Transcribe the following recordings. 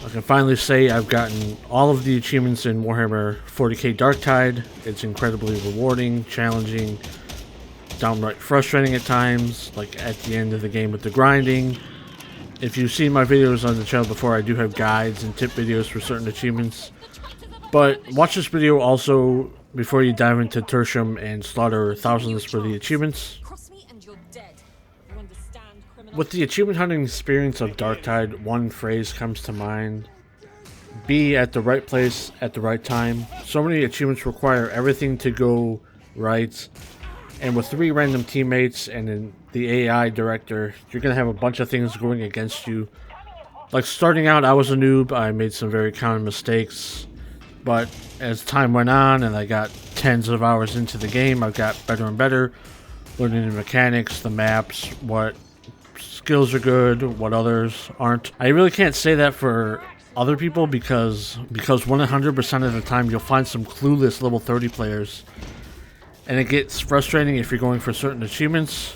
I can finally say I've gotten all of the achievements in Warhammer 40k Darktide. It's incredibly rewarding, challenging, downright frustrating at times, like at the end of the game with the grinding. If you've seen my videos on the channel before, I do have guides and tip videos for certain achievements. But watch this video also before you dive into Tertium and slaughter thousands for the achievements. With the achievement hunting experience of Darktide, one phrase comes to mind: be at the right place at the right time. So many achievements require everything to go right, and with 3 random teammates and then the AI director, you're going to have a bunch of things going against you. Like starting out, I was a noob, I made some very common mistakes, but as time went on and I got tens of hours into the game, I got better and better, learning the mechanics, the maps, what skills are good, what others aren't. I really can't say that for other people because 100% of the time you'll find some clueless level 30 players, and it gets frustrating if you're going for certain achievements.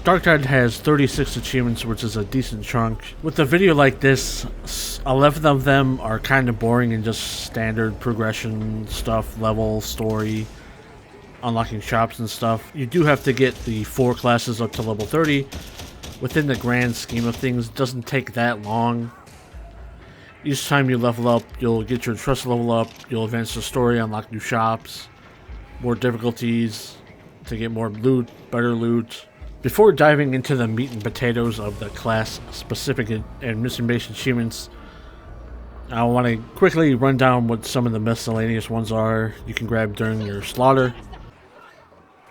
Darktide has 36 achievements, which is a decent chunk. With a video like this, 11 of them are kind of boring and just standard progression stuff, level, story, unlocking shops and stuff. You do have to get the 4 classes up to level 30. Within the grand scheme of things, it doesn't take that long. Each time you level up, you'll get your trust level up, you'll advance the story, unlock new shops, more difficulties to get more loot, better loot. Before diving into the meat and potatoes of the class-specific and mission-based achievements, I want to quickly run down what some of the miscellaneous ones are you can grab during your slaughter.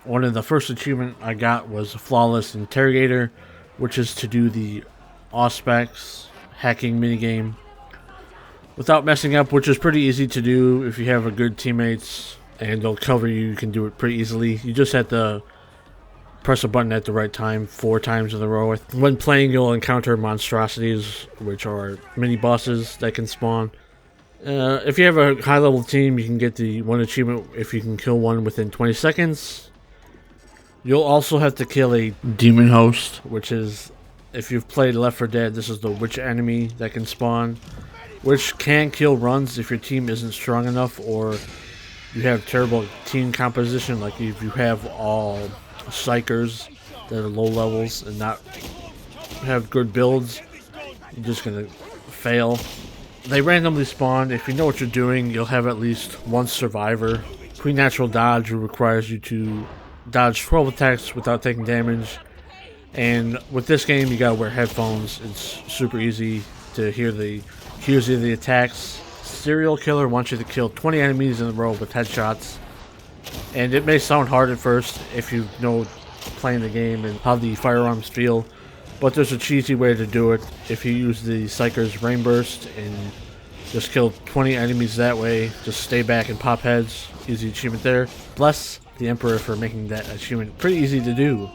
One of the first achievement I got was Flawless Interrogator, which is to do the Auspex hacking minigame without messing up, which is pretty easy to do if you have a good teammates and they'll cover you. You can do it pretty easily. You just have to press a button at the right time 4 times in a row. When playing, you'll encounter monstrosities, which are mini bosses that can spawn. If you have a high level team, you can get the one achievement if you can kill one within 20 seconds. You'll also have to kill a demon host, which is, if you've played Left 4 Dead, this is the witch enemy that can spawn, which can kill runs if your team isn't strong enough or you have terrible team composition, like if you have all psychers that are low levels and not have good builds, you're just gonna fail. They randomly spawn. If you know what you're doing, you'll have at least one survivor. Pre-natural dodge requires you to dodge 12 attacks without taking damage, and with this game you gotta wear headphones. It's super easy to hear the cues of the attacks. Serial killer wants you to kill 20 enemies in a row with headshots, and it may sound hard at first if you know playing the game and how the firearms feel, but there's a cheesy way to do it. If you use the Psyker's Rainburst and just kill 20 enemies that way, just stay back and pop heads. Easy achievement there. Bless the Emperor for making that achievement pretty easy to do.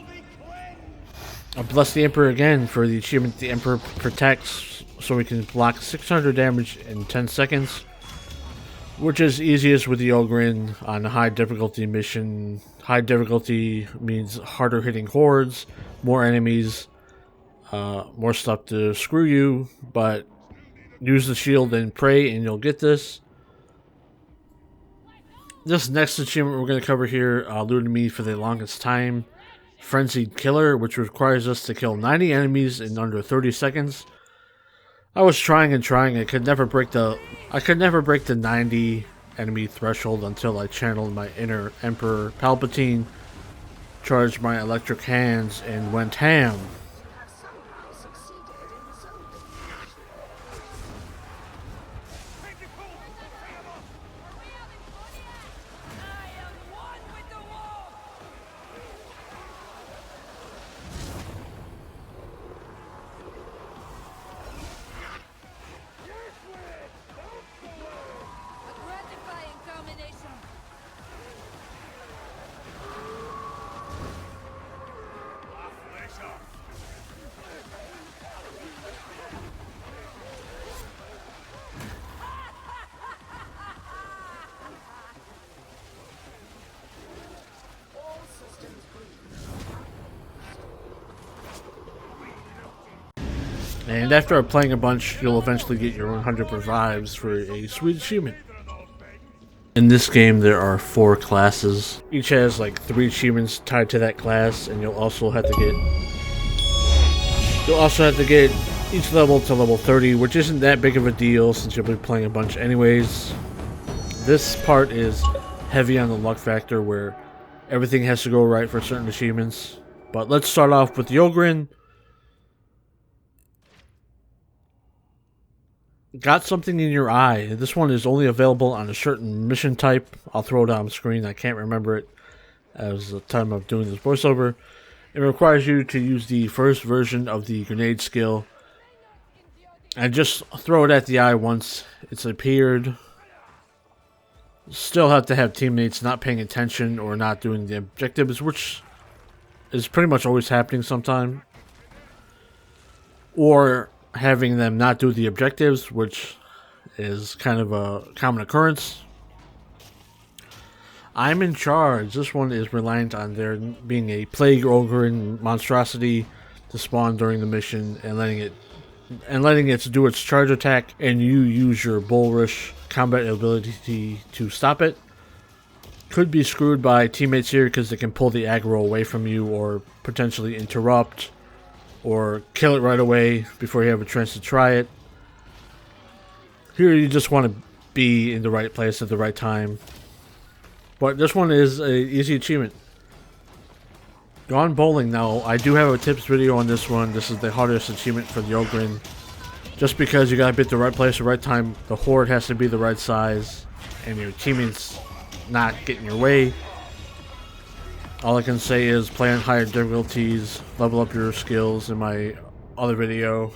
Bless the Emperor again for the achievement The Emperor Protects, so we can block 600 damage in 10 seconds, which is easiest with the Ogen on a high difficulty mission. High difficulty means harder hitting hordes, more enemies, more stuff to screw you, but use the shield and pray and you'll get this. This next achievement we're going to cover here eluded me for the longest time. Frenzied Killer, which requires us to kill 90 enemies in under 30 seconds. I was trying and trying. I could never break the 90 enemy threshold until I channeled my inner Emperor Palpatine, charged my electric hands, and went ham. And after playing a bunch, you'll eventually get your 100 revives for a sweet achievement. In this game, there are 4 classes. Each has like 3 achievements tied to that class, and you'll also have to get each level to level 30, which isn't that big of a deal since you'll be playing a bunch anyways. This part is heavy on the luck factor where everything has to go right for certain achievements. But let's start off with the Ogen. Got something in your eye. This one is only available on a certain mission type. I'll throw it on the screen. I can't remember it as the time of doing this voiceover. It requires you to use the first version of the grenade skill and just throw it at the eye once it's appeared. Still have to have teammates not paying attention or not doing the objectives, which is pretty much always happening sometime. Or having them not do the objectives, which is kind of a common occurrence. I'm in charge. This one is reliant on there being a plague ogre monstrosity to spawn during the mission and letting it do its charge attack, and you use your bulrush combat ability to stop it. Could be screwed by teammates here because they can pull the aggro away from you or potentially interrupt or kill it right away before you have a chance to try it. Here you just want to be in the right place at the right time. But this one is an easy achievement. Gone bowling now. I do have a tips video on this one. This is the hardest achievement for the Ogen. Just because you gotta be at the right place at the right time, the horde has to be the right size, and your teammates not get in your way. All I can say is play on higher difficulties, level up your skills in my other video.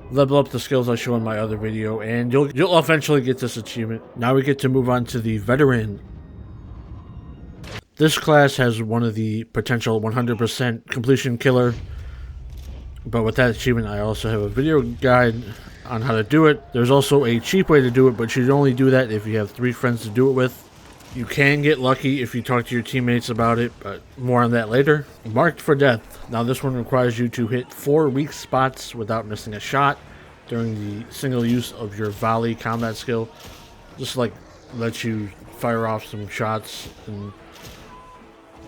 Level up the skills I show in my other video, and you'll eventually get this achievement. Now we get to move on to the veteran. This class has one of the potential 100% completion killer, but with that achievement I also have a video guide on how to do it. There's also a cheap way to do it, but you should only do that if you have 3 friends to do it with. You can get lucky if you talk to your teammates about it, but more on that later. Marked for death. Now this one requires you to hit 4 weak spots without missing a shot during the single use of your volley combat skill. Just like lets you fire off some shots in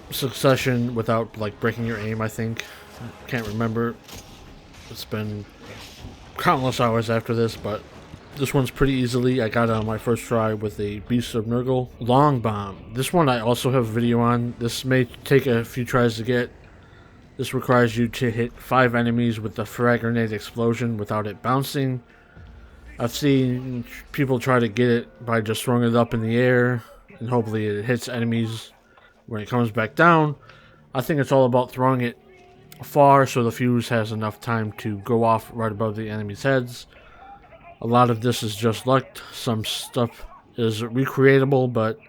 succession without like breaking your aim, I think. Can't remember. It's been countless hours after this, but this one's pretty easily. I got it on my first try with a Beast of Nurgle. Long Bomb. This one I also have a video on. This may take a few tries to get. This requires you to hit 5 enemies with the frag grenade explosion without it bouncing. I've seen people try to get it by just throwing it up in the air, and hopefully it hits enemies when it comes back down. I think it's all about throwing it far so the fuse has enough time to go off right above the enemy's heads. A lot of this is just luck. Some stuff is recreatable, but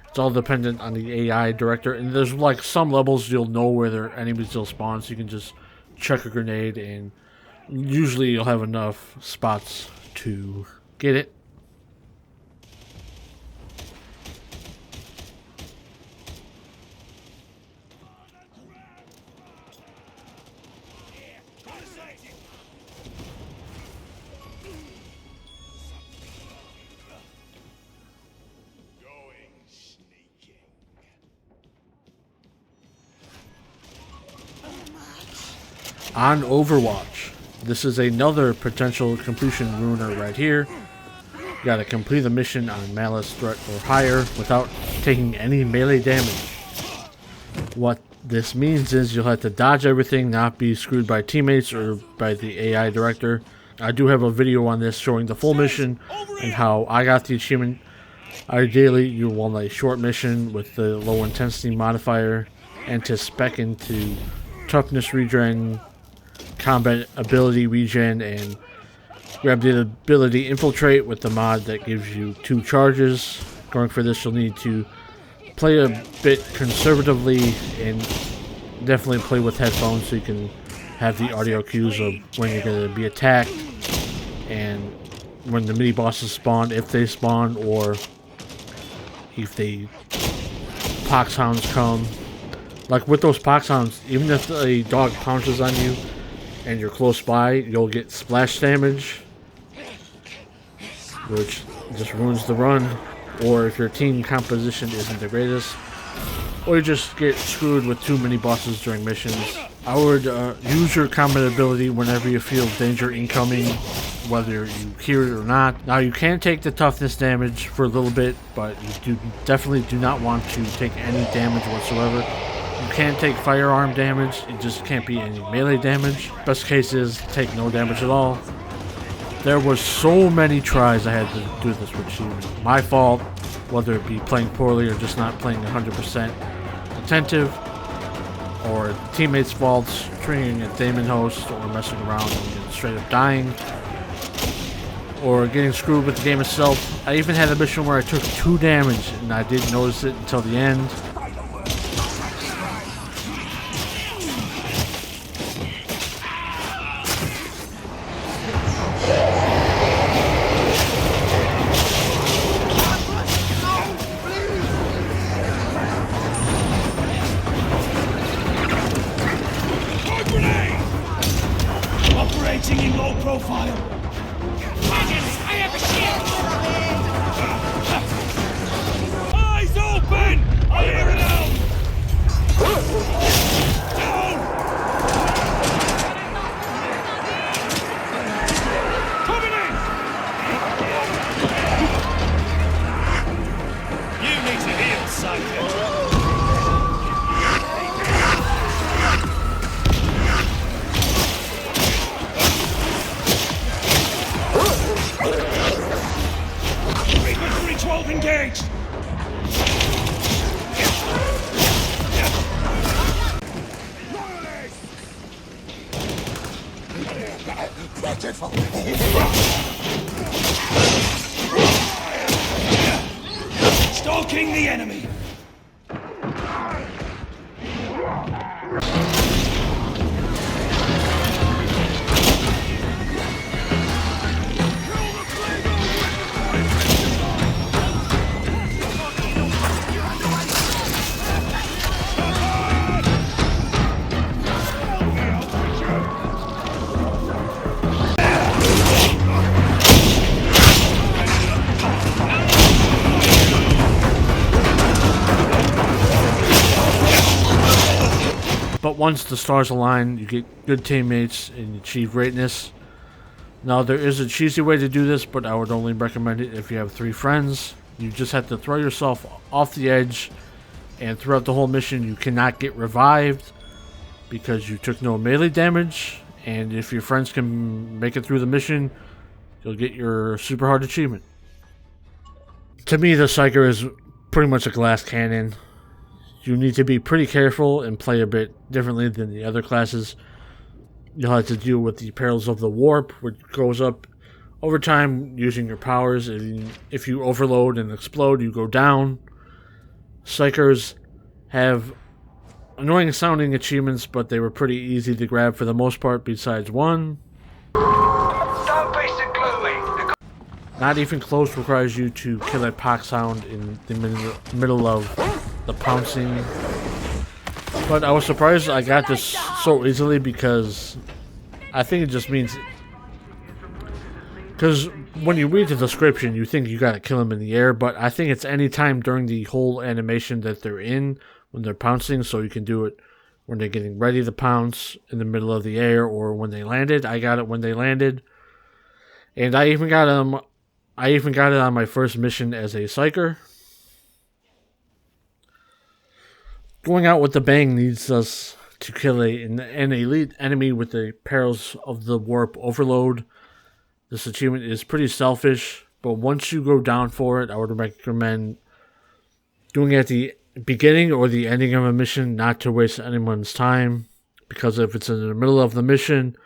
it's all dependent on the AI director. And there's like some levels you'll know where their enemies will spawn, so you can just chuck a grenade and usually you'll have enough spots to get it. On Overwatch, this is another potential completion ruiner right here. You gotta complete the mission on Malice threat or higher without taking any melee damage. What this means is you'll have to dodge everything, not be screwed by teammates or by the AI director. I do have a video on this showing the full mission and how I got the achievement. Ideally, you want a short mission with the low intensity modifier and to spec into toughness regen, combat ability regen, and grab the ability infiltrate with the mod that gives you 2 charges. Going for this, you'll need to play a bit conservatively and definitely play with headphones so you can have the audio cues of when you're going to be attacked and when the mini bosses spawn, if they spawn, or if the poxhounds come. Like with those poxhounds, even if a dog pounces on you, and you're close by, you'll get splash damage, which just ruins the run. Or if your team composition isn't the greatest, or you just get screwed with too many bosses during missions. I would use your combat ability whenever you feel danger incoming, whether you hear it or not. Now you can take the toughness damage for a little bit, but you definitely do not want to take any damage whatsoever. You can take firearm damage, it just can't be any melee damage. Best case is take no damage at all. There was so many tries I had to do this with you. My fault, whether it be playing poorly or just not playing 100% attentive, or teammates' faults, triggering a Daemon host, or messing around and straight up dying, or getting screwed with the game itself. I even had a mission where I took 2 damage and I didn't notice it until the end. In low profile. Agents, I have a shield! Eyes open! I hear it out! Coming in! You need to heal, Psycho. Engaged! Stalking the enemy! But once the stars align, you get good teammates and you achieve greatness. Now there is a cheesy way to do this, but I would only recommend it if you have 3 friends. You just have to throw yourself off the edge, and throughout the whole mission you cannot get revived because you took no melee damage, and if your friends can make it through the mission, you'll get your super hard achievement. To me, the Psyker is pretty much a glass cannon. You need to be pretty careful and play a bit differently than the other classes. You'll have to deal with the perils of the warp, which goes up over time using your powers. If you overload and explode, you go down. Psykers have annoying sounding achievements, but they were pretty easy to grab for the most part, besides one. Don't be so gloomy. Not Even Close requires you to kill a pox sound in the middle of the pouncing. But I was surprised I got this so easily, because I think it just means, because when you read the description you think you gotta kill them in the air, but I think it's any time during the whole animation that they're in when they're pouncing, so you can do it when they're getting ready to pounce in the middle of the air or when they landed. I got it when they landed, and I even got it on my first mission as a Psyker. Going out with the bang needs us to kill an elite enemy with the perils of the warp overload. This achievement is pretty selfish, but once you go down for it, I would recommend doing it at the beginning or the ending of a mission, not to waste anyone's time, because if it's in the middle of the mission,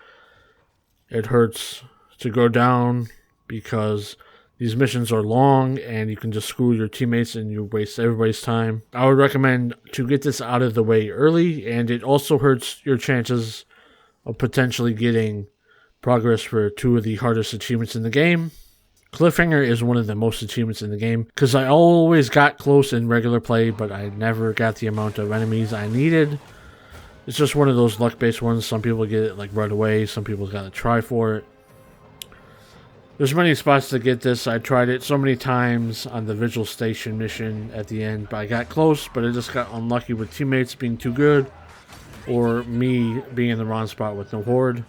it hurts to go down, because these missions are long and you can just screw your teammates and you waste everybody's time. I would recommend to get this out of the way early, and it also hurts your chances of potentially getting progress for 2 of the hardest achievements in the game. Cliffhanger is one of the most achievements in the game, because I always got close in regular play, but I never got the amount of enemies I needed. It's just one of those luck-based ones. Some people get it like right away. Some people gotta try for it. There's many spots to get this. I tried it so many times on the Vigil Station mission at the end, but I got close, but I just got unlucky with teammates being too good, or me being in the wrong spot with no horde.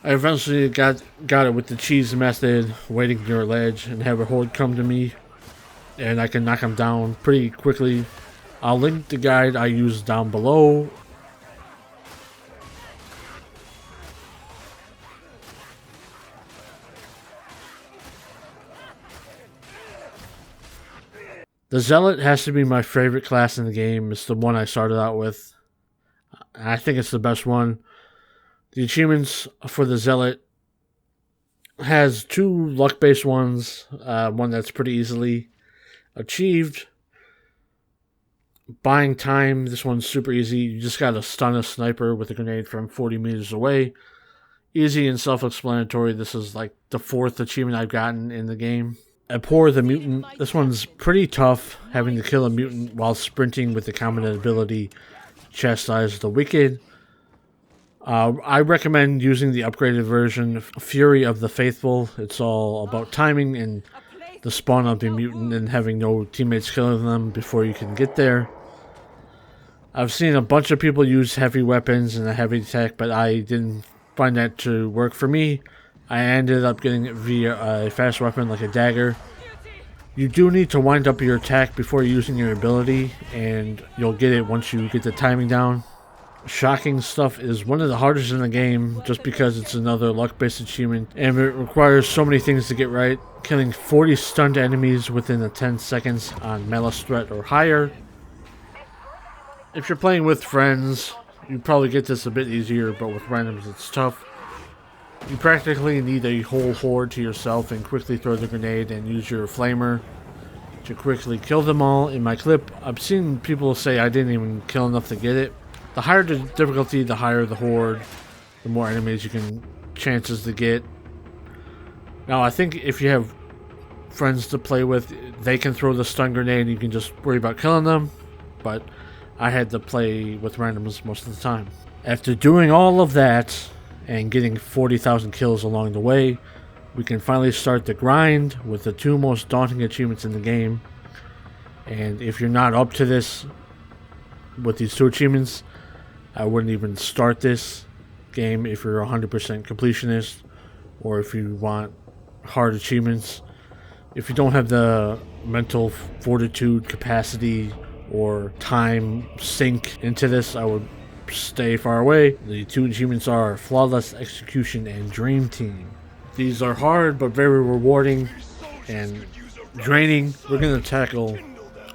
I eventually got it with the cheese method, waiting near a ledge and have a horde come to me, and I can knock them down pretty quickly. I'll link the guide I use down below. The Zealot has to be my favorite class in the game. It's the one I started out with. I think it's the best one. The achievements for the Zealot has 2 luck-based ones. One that's pretty easily achieved. Buying time, this one's super easy. You just gotta stun a sniper with a grenade from 40 meters away. Easy and self-explanatory. This is like the 4th achievement I've gotten in the game. Abhor the Mutant. This one's pretty tough, having to kill a mutant while sprinting with the common ability Chastise the Wicked. I recommend using the upgraded version, Fury of the Faithful. It's all about timing and the spawn of the mutant and having no teammates killing them before you can get there. I've seen a bunch of people use heavy weapons and a heavy attack, but I didn't find that to work for me. I ended up getting it via a fast weapon like a dagger. You do need to wind up your attack before using your ability, and you'll get it once you get the timing down. Shocking Stuff is one of the hardest in the game just because it's another luck-based achievement and it requires so many things to get right. Killing 40 stunned enemies within 10 seconds on malice threat or higher. If you're playing with friends, you probably get this a bit easier, but with randoms it's tough. You practically need a whole horde to yourself and quickly throw the grenade and use your flamer to quickly kill them all. In my clip, I've seen people say I didn't even kill enough to get it. The higher the difficulty, the higher the horde, the more enemies you can chances to get. Now, I think if you have friends to play with, they can throw the stun grenade and you can just worry about killing them, but I had to play with randoms most of the time. After doing all of that and getting 40,000 kills along the way, we can finally start the grind with the 2 most daunting achievements in the game. And if you're not up to this with these 2 achievements, I wouldn't even start this game if you're 100% completionist, or if you want hard achievements. If you don't have the mental fortitude, capacity, or time sink into this, I would stay far away. The 2 achievements are Flawless Execution and Dream Team. These are hard but very rewarding and draining. We're going to tackle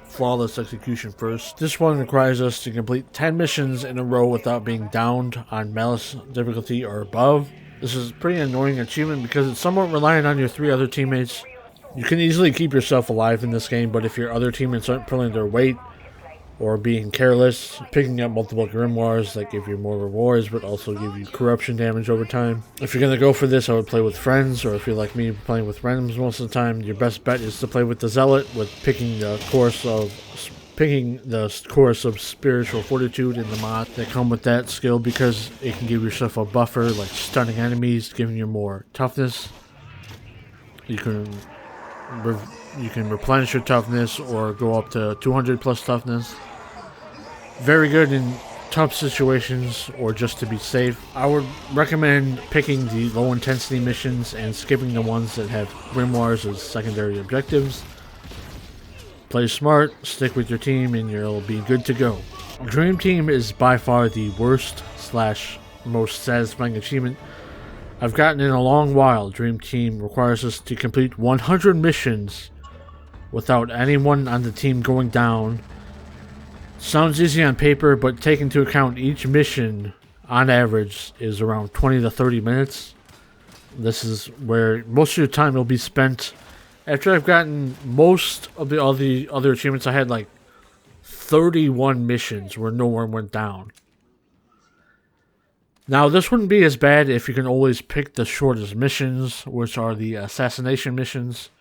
Flawless Execution first. This one requires us to complete 10 missions in a row without being downed on Malice difficulty or above. This is a pretty annoying achievement because it's somewhat reliant on your 3 other teammates. You can easily keep yourself alive in this game, but if your other teammates aren't pulling their weight or being careless, picking up multiple grimoires that give you more rewards but also give you corruption damage over time. If you're going to go for this, I would play with friends, or if you're like me playing with randoms most of the time, your best bet is to play with the Zealot, with picking the course of spiritual fortitude and the mod that come with that skill, because it can give yourself a buffer like stunning enemies, giving you more toughness. You can replenish your toughness or go up to 200 plus toughness. Very good in tough situations or just to be safe. I would recommend picking the low intensity missions and skipping the ones that have grimoires as secondary objectives. Play smart, stick with your team, and you'll be good to go. Dream Team is by far the worst / most satisfying achievement I've gotten in a long while. Dream Team requires us to complete 100 missions without anyone on the team going down. Sounds easy on paper, but take into account each mission on average is around 20 to 30 minutes. This is where most of your time will be spent. After I've gotten most of all the other achievements, I had like 31 missions where no one went down. Now, this wouldn't be as bad if you can always pick the shortest missions, which are the assassination missions,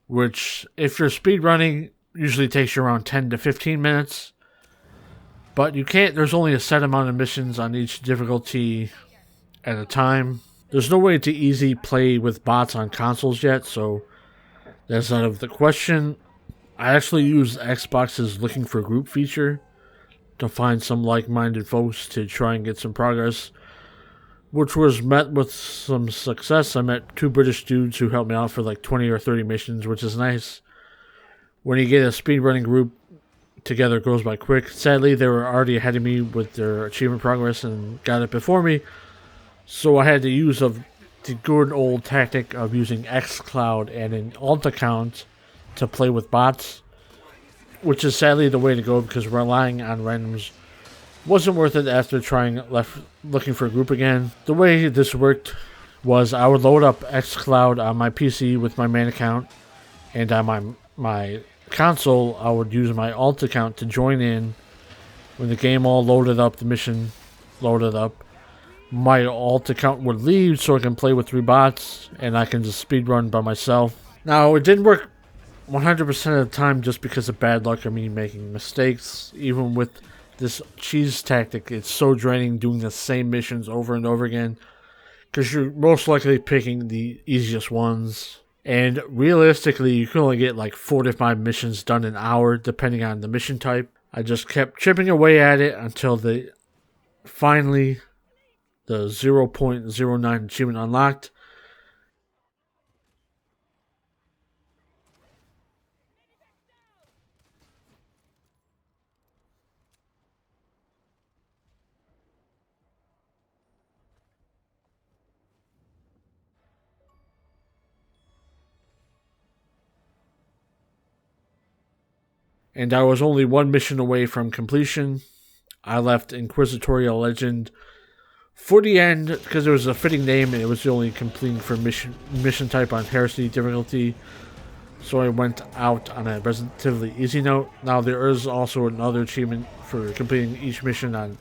which, if you're speedrunning, usually takes you around 10 to 15 minutes. But you can't, there's only a set amount of missions on each difficulty at a time. There's no way to easy play with bots on consoles yet, so that's out of the question. I actually use Xbox's looking for group feature to find some like-minded folks to try and get some progress, which was met with some success. I met 2 British dudes who helped me out for like 20 or 30 missions, which is nice. When you get a speedrunning group together, it goes by quick. Sadly, they were already ahead of me with their achievement progress and got it before me, so I had to use the good old tactic of using xCloud and an alt account to play with bots, which is sadly the way to go because relying on randoms wasn't worth it after looking for a group again. The way this worked was I would load up xCloud on my PC with my main account, and on my console I would use my alt account to join in. When the game all loaded up, the mission loaded up, my alt account would leave so I can play with 3 bots and I can just speedrun by myself. Now, it didn't work 100% of the time just because of bad luck or me making mistakes. Even with this cheese tactic, it's so draining doing the same missions over and over again because you're most likely picking the easiest ones. And realistically, you can only get like 4 to 5 missions done an hour depending on the mission type. I just kept chipping away at it until finally the 0.09 achievement unlocked. And I was only 1 mission away from completion. I left Inquisitorial Legend for the end because it was a fitting name and it was the only completing for mission type on Heresy difficulty. So I went out on a relatively easy note. Now there is also another achievement for completing each mission on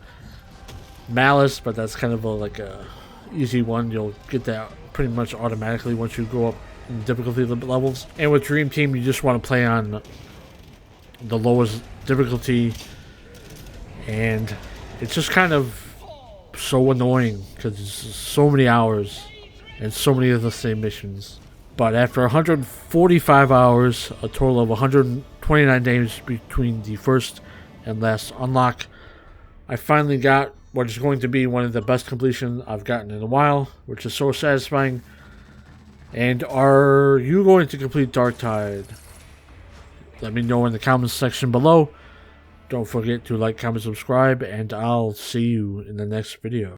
Malice, but that's kind of like a easy one. You'll get that pretty much automatically once you go up in difficulty levels. And with Dream Team, you just want to play on the lowest difficulty, and it's just kind of so annoying because it's so many hours and so many of the same missions. But after 145 hours, a total of 129 days between the first and last unlock, I finally got what is going to be one of the best completions I've gotten in a while, which is so satisfying. And are you going to complete Darktide? Let me know in the comments section below. Don't forget to like, comment, subscribe, and I'll see you in the next video.